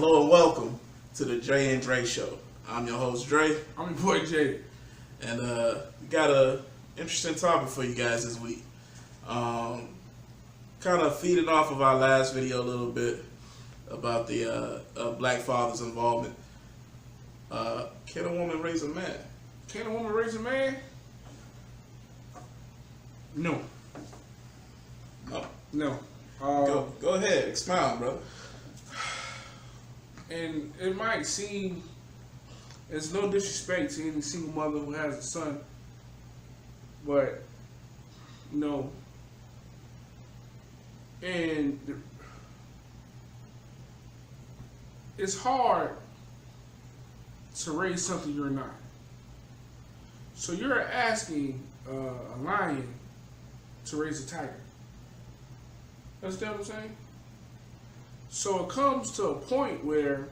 Hello and welcome to the Jay and Dré show. I'm your host Dré. I'm your boy Jay. And we got a interesting topic for you guys this week. Kind of feeding off of our last video a little bit about the black father's involvement. Can a woman raise a man? Can a woman raise a man? No. No. No. Go ahead, expound, brother. And it might seem, it's no disrespect to any single mother who has a son, but no. And it's hard to raise something you're not. So you're asking a lion to raise a tiger. Understand what I'm saying? So it comes to a point where,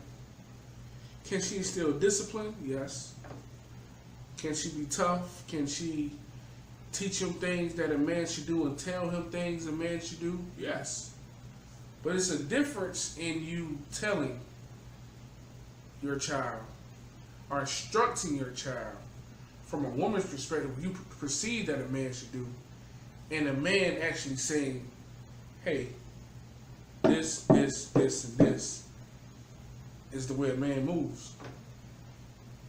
can she instill discipline? Yes. Can she be tough? Can she teach him things that a man should do and tell him things a man should do? Yes. But it's a difference in you telling your child or instructing your child from a woman's perspective, you perceive that a man should do, and a man actually saying, hey, this, and this is the way a man moves.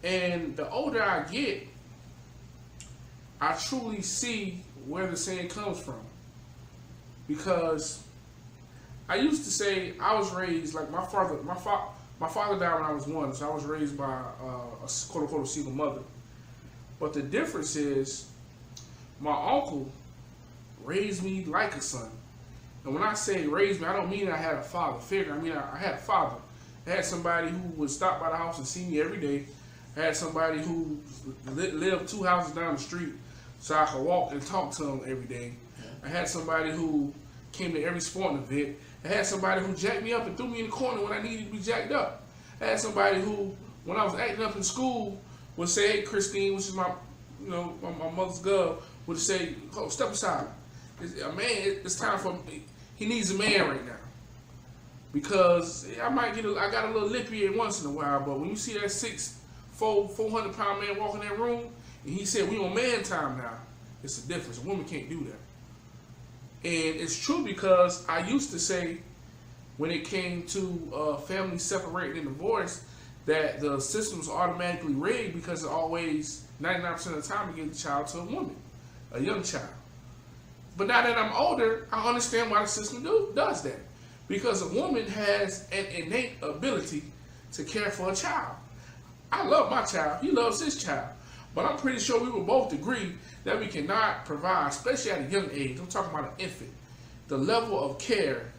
And the older I get, I truly see where the saying comes from. Because I used to say I was raised like my father died when I was 1, so I was raised by a quote unquote single mother. But the difference is my uncle raised me like a son. And when I say raised me, I don't mean I had a father figure. I mean I had a father. I had somebody who would stop by the house and see me every day. I had somebody who lived 2 houses down the street so I could walk and talk to him every day. I had somebody who came to every sporting event. I had somebody who jacked me up and threw me in the corner when I needed to be jacked up. I had somebody who, when I was acting up in school, would say, hey, Christine, which is my mother's girl, would say, oh, step aside. It's time for me. He needs a man right now. Because I got a little lippy once in a while, but when you see that 400-pound man walk in that room, and he said, we on man time now, it's a difference. A woman can't do that. And it's true because I used to say, when it came to families separating and divorce, that the system was automatically rigged because it always, 99% of the time, it gives the child to a woman, a young child. But now that I'm older, I understand why the system does that. Because a woman has an innate ability to care for a child. I love my child. He loves his child. But I'm pretty sure we will both agree that we cannot provide, especially at a young age, I'm talking about an infant, the level of care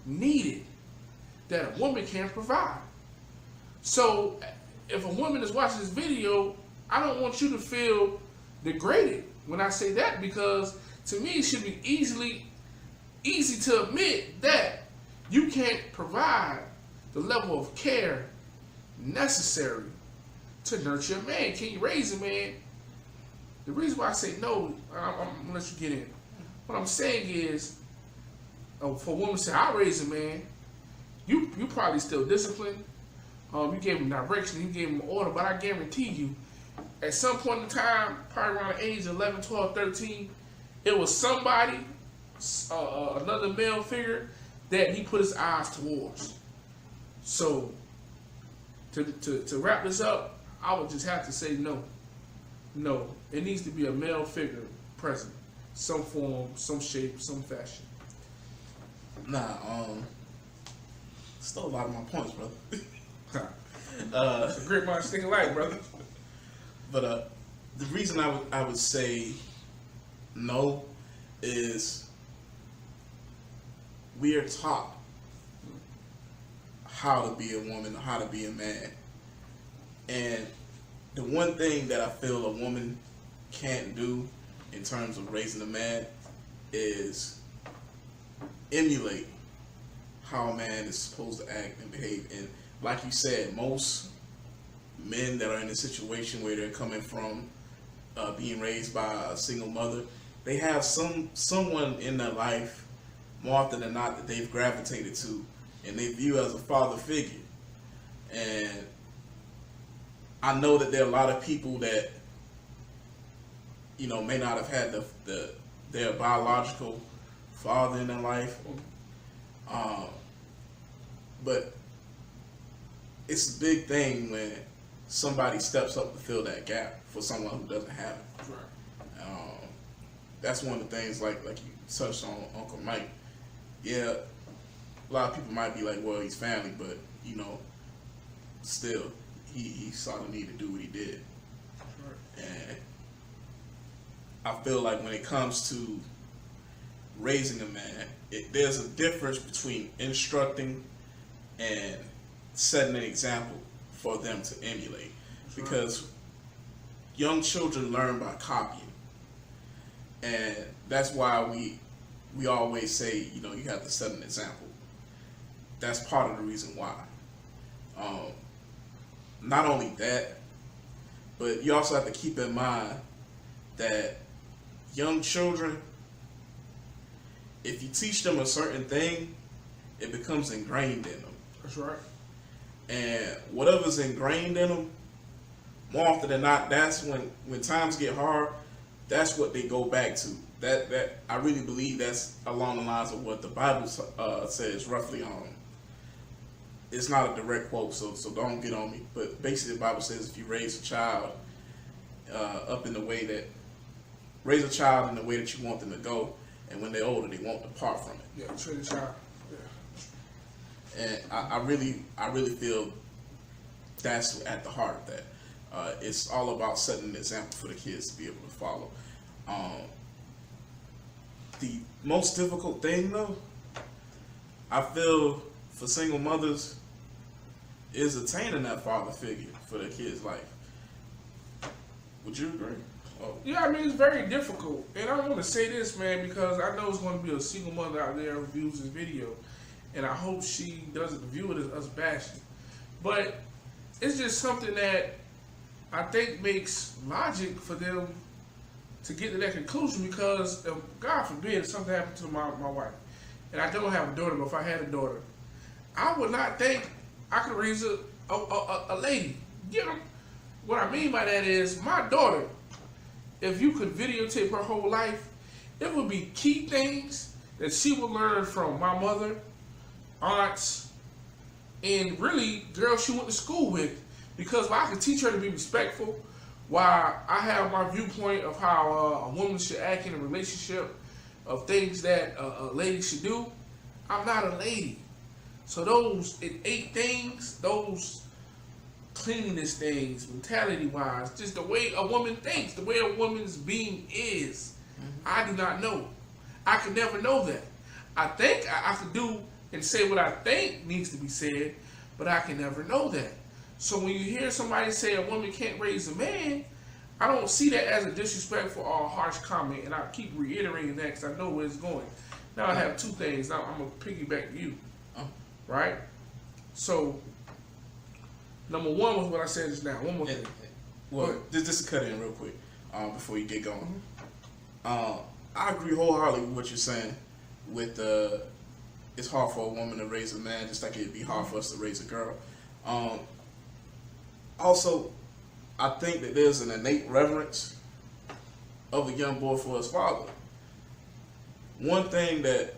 needed that a woman can provide. So if a woman is watching this video, I don't want you to feel degraded when I say that, because to me it should be easy to admit that you can't provide the level of care necessary to nurture a man. Can you raise a man? The reason why I say no, I'm gonna let you get in. What I'm saying is, for a woman to say, I raise a man, you probably still disciplined. You gave him direction, you gave him order, but I guarantee you, at some point in time, probably around the age of 11, 12, 13, it was somebody, another male figure, that he put his eyes towards. So, to wrap this up, I would just have to say no. No, it needs to be a male figure present. Some form, some shape, some fashion. Stole a lot of my points, brother. It's a great mind sticking light, brother. But the reason I would say no is we are taught how to be a woman, how to be a man. And the one thing that I feel a woman can't do in terms of raising a man is emulate how a man is supposed to act and behave. And like you said, most men that are in a situation where they're coming from being raised by a single mother, they have someone in their life more often than not that they've gravitated to and they view as a father figure. And I know that there are a lot of people that, you know, may not have had their biological father in their life, but it's a big thing when somebody steps up to fill that gap for someone who doesn't have it. Right. That's one of the things, like you touched on Uncle Mike. Yeah, a lot of people might be like, well, he's family, but, you know, still, he saw the need to do what he did. Right. And I feel like when it comes to raising a man, there's a difference between instructing and setting an example for them to emulate. Because young children learn by copying. And that's why we always say, you know, you have to set an example. That's part of the reason why. Not only that, but you also have to keep in mind that young children, if you teach them a certain thing, it becomes ingrained in them. That's right. And whatever's ingrained in them, more often than not, that's when times get hard, that's what they go back to. That I really believe that's along the lines of what the Bible says, roughly. It's not a direct quote, so don't get on me. But basically, the Bible says if you raise a child raise a child in the way that you want them to go, and when they're older, they won't depart from it. Yeah, train a child. Yeah. And I really feel that's at the heart of that. It's all about setting an example for the kids to be able to follow. The most difficult thing, though, I feel for single mothers is attaining that father figure for their kids' life. Would you agree? Oh. Yeah, I mean, it's very difficult. And I want to say this, man, because I know it's going to be a single mother out there who views this video. And I hope she doesn't view it as us bashing. But it's just something that I think makes logic for them to get to that conclusion, because if, God forbid, something happened to my wife, and I don't have a daughter, but if I had a daughter, I would not think I could raise a lady. You know, what I mean by that is, my daughter, if you could videotape her whole life, it would be key things that she would learn from my mother, aunts, and really girls she went to school with. Because I can teach her to be respectful, while I have my viewpoint of how a woman should act in a relationship, of things that a lady should do. I'm not a lady. So those 8 things, those cleanliness things, mentality-wise, just the way a woman thinks, the way a woman's being is, I do not know. I could never know that. I think I could do and say what I think needs to be said, but I can never know that. So when you hear somebody say a woman can't raise a man, I don't see that as a disrespectful or a harsh comment, and I keep reiterating that because I know where it's going. Now I have 2 things. Now I'm going to piggyback you, right? So, number 1 was what I said just now. One more thing. Well, just to cut in real quick before you get going. I agree wholeheartedly with what you're saying. With it's hard for a woman to raise a man, just like it'd be hard for us to raise a girl. Also, I think that there's an innate reverence of a young boy for his father. One thing that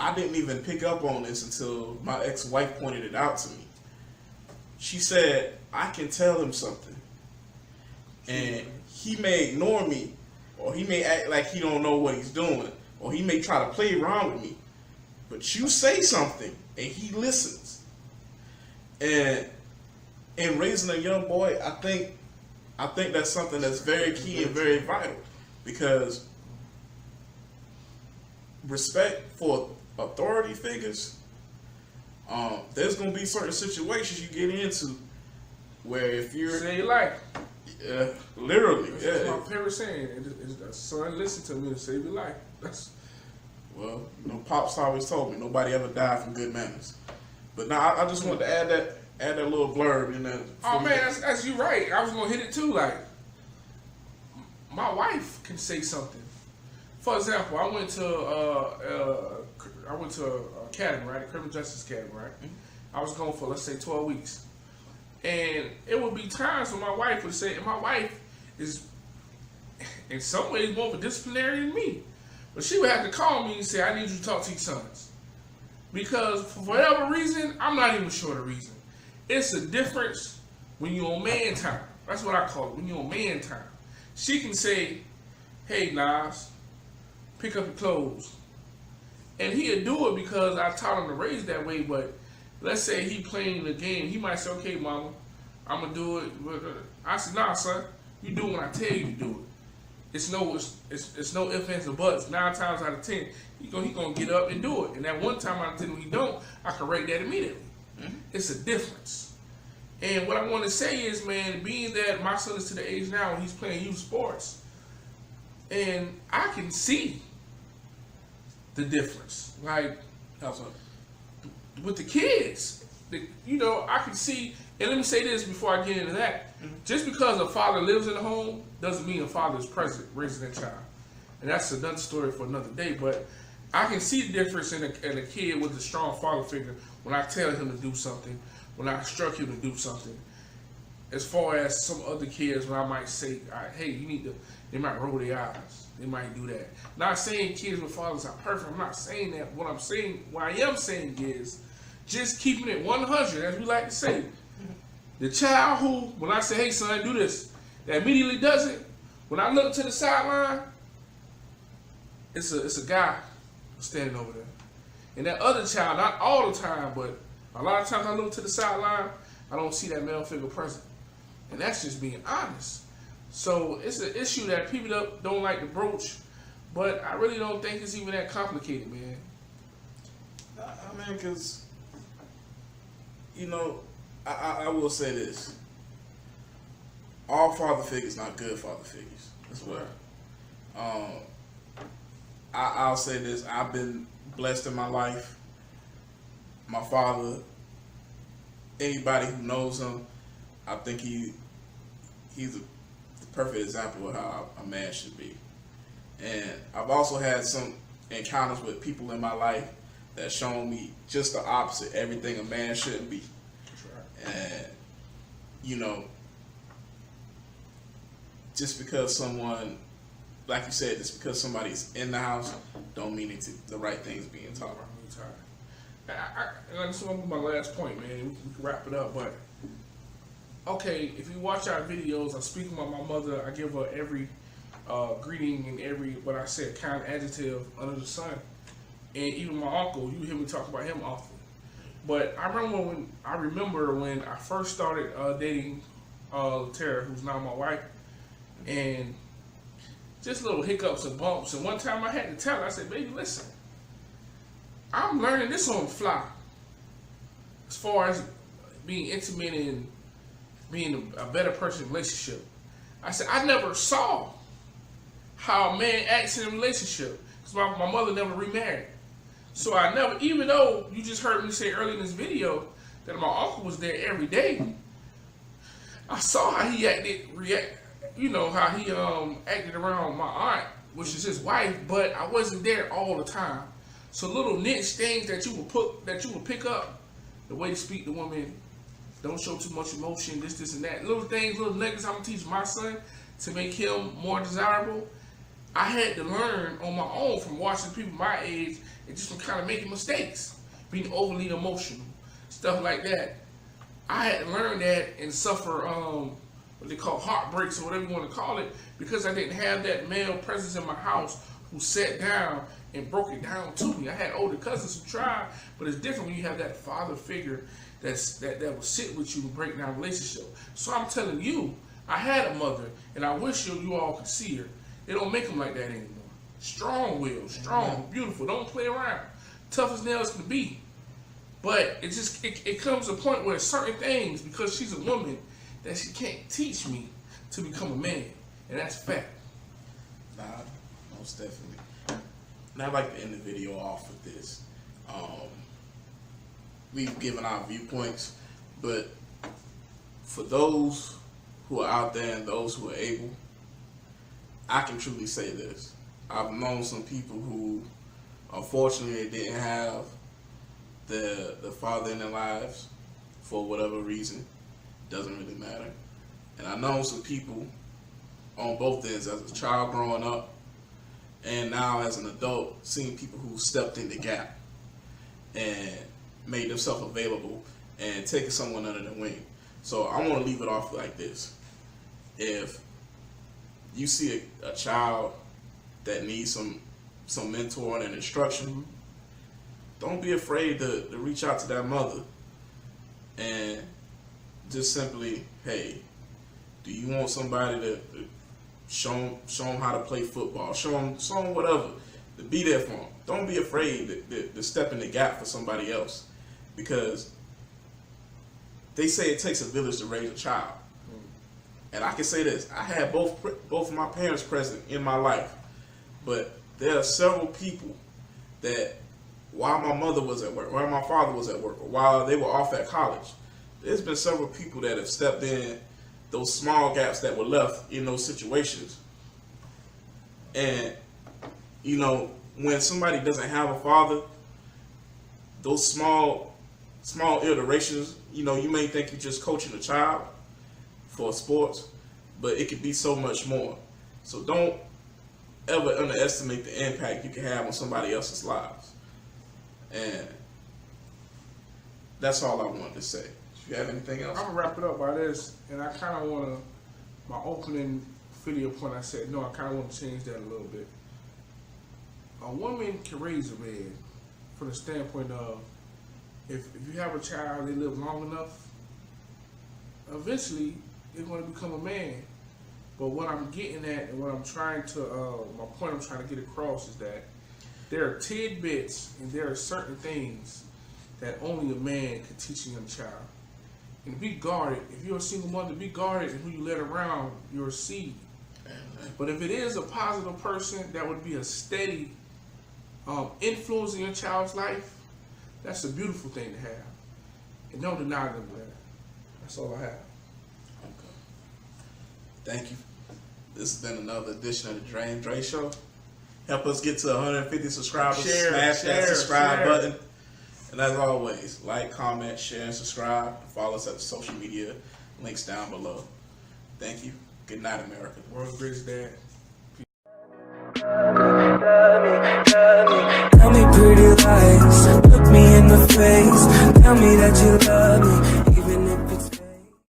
I didn't even pick up on this until my ex-wife pointed it out to me. She said, I can tell him something, and he may ignore me, or he may act like he don't know what he's doing, or he may try to play around with me, but you say something and he listens. And in raising a young boy, I think that's something that's very key and very vital, because respect for authority figures, there's going to be certain situations you get into where if you're... Say you like. Literally. That's my favorite saying. Son, listen to me to save your life. Well, you know, Pops always told me, nobody ever died from good manners. But now I just wanted to add that little blurb in there. Oh man, that's you right. I was gonna hit it too. Like, my wife can say something. For example, I went to academy, right? The Criminal Justice Academy, right? I was gone for, let's say, 12 weeks. And it would be times when my wife would say, and my wife is in some ways more of a disciplinarian than me. But she would have to call me and say, I need you to talk to your sons. Because for whatever reason, I'm not even sure the reason. It's a difference when you're on man time. That's what I call it, when you're on man time. She can say, hey, Nas, pick up your clothes. And he'll do it because I taught him to raise that way, but let's say he playing the game, he might say, okay, mama, I'm going to do it. I said, nah, son, you do it when I tell you to do it. It's no ifs, ands, or buts. 9 times out of 10, he gonna get up and do it. And that 1 time out of 10 when he don't, I correct that immediately. Mm-hmm. It's a difference. And what I want to say is, man, being that my son is to the age now when he's playing youth sports, and I can see the difference. Like, with the kids, I can see, and let me say this before I get into that. Mm-hmm. Just because a father lives in the home doesn't mean a father is present raising that child. And that's another story for another day. But I can see the difference in a kid with a strong father figure when I tell him to do something, when I instruct him to do something. As far as some other kids when I might say, hey, you need to, they might roll their eyes. They might do that. Not saying kids with fathers are perfect. I'm not saying that. What I am saying is just keeping it 100, as we like to say. The child who, when I say, hey, son, do this, that immediately does it. When I look to the sideline, it's a guy standing over there. And that other child, not all the time, but a lot of times I look to the sideline, I don't see that male figure present. And that's just being honest. So it's an issue that people don't like to broach, but I really don't think it's even that complicated, man. I mean, because, I will say this. All father figures not good father figures. That's what. I'll say this. I've been blessed in my life. My father, anybody who knows him, I think he's the perfect example of how a man should be. And I've also had some encounters with people in my life that shown me just the opposite, everything a man shouldn't be. And, just because someone, like you said, just because somebody's in the house, don't mean the right thing's being taught. This is my last point, man. We can wrap it up, but okay, if you watch our videos, I speak about my mother. I give her every greeting and every, what I said, kind adjective under the sun. And even my uncle, you hear me talk about him often. But I remember when I first started dating Tara, who's now my wife, and just little hiccups and bumps. And one time I had to tell her, I said, baby, listen, I'm learning this on the fly. As far as being intimate and being a better person in a relationship. I said, I never saw how a man acts in a relationship. Because my mother never remarried. So I never, even though you just heard me say earlier in this video that my uncle was there every day, I saw how he acted around my aunt, which is his wife, but I wasn't there all the time. So little niche things that you would pick up, the way to speak to women, don't show too much emotion, this and that. Little things, little nuggets I'm gonna teach my son to make him more desirable. I had to learn on my own from watching people my age and just from kind of making mistakes, being overly emotional, stuff like that. I had to learn that and suffer what they call heartbreaks or whatever you want to call it, because I didn't have that male presence in my house who sat down and broke it down to me. I had older cousins who tried, but it's different when you have that father figure that will sit with you and break down a relationship. So I'm telling you, I had a mother, and I wish you all could see her. They don't make them like that anymore. Strong-willed, strong, beautiful, don't play around. Tough as nails can be. But it comes to a point where certain things, because she's a woman, that she can't teach me to become a man. And that's fact. Nah, most definitely. And I'd like to end the video off with this. We've given our viewpoints, but for those who are out there and those who are able, I can truly say this. I've known some people who, unfortunately, didn't have the father in their lives for whatever reason. Doesn't really matter. And I know some people on both ends, as a child growing up and now as an adult, seeing people who stepped in the gap and made themselves available and taking someone under their wing. So I want to leave it off like this. If you see a child that needs some mentoring and instruction, don't be afraid to reach out to that mother and just simply, hey, do you want somebody to show them how to play football, show them whatever, to be there for them. Don't be afraid to step in the gap for somebody else, because they say it takes a village to raise a child. And I can say this, I had both of my parents present in my life, but there are several people that while my mother was at work, while my father was at work, or while they were off at college, there's been several people that have stepped in those small gaps that were left in those situations. And, you know, when somebody doesn't have a father, those small iterations, you know, you may think you're just coaching a child for sports, but it could be so much more. So don't ever underestimate the impact you can have on somebody else's lives. And that's all I wanted to say. You have anything else? I'm gonna wrap it up by this, and I kind of want to. My opening video point, I said no. I kind of want to change that a little bit. A woman can raise a man from the standpoint of if you have a child, they live long enough. Eventually, they're going to become a man. But what I'm getting at, and what I'm trying to, my point I'm trying to get across is that there are tidbits and there are certain things that only a man can teach a young child. And be guarded. If you're a single mother, be guarded in who you let around your seed. But if it is a positive person that would be a steady influence in your child's life, that's a beautiful thing to have. And don't deny them that. That's all I have. Okay. Thank you. This has been another edition of the Jay and Dré Show. Help us get to 150 subscribers. Smash that subscribe button. And as always, like, comment, share, and subscribe. Follow us at the social media links down below. Thank you. Good night, America. World's greatest dad. Tell me pretty lies, look me in the face. Tell me that you love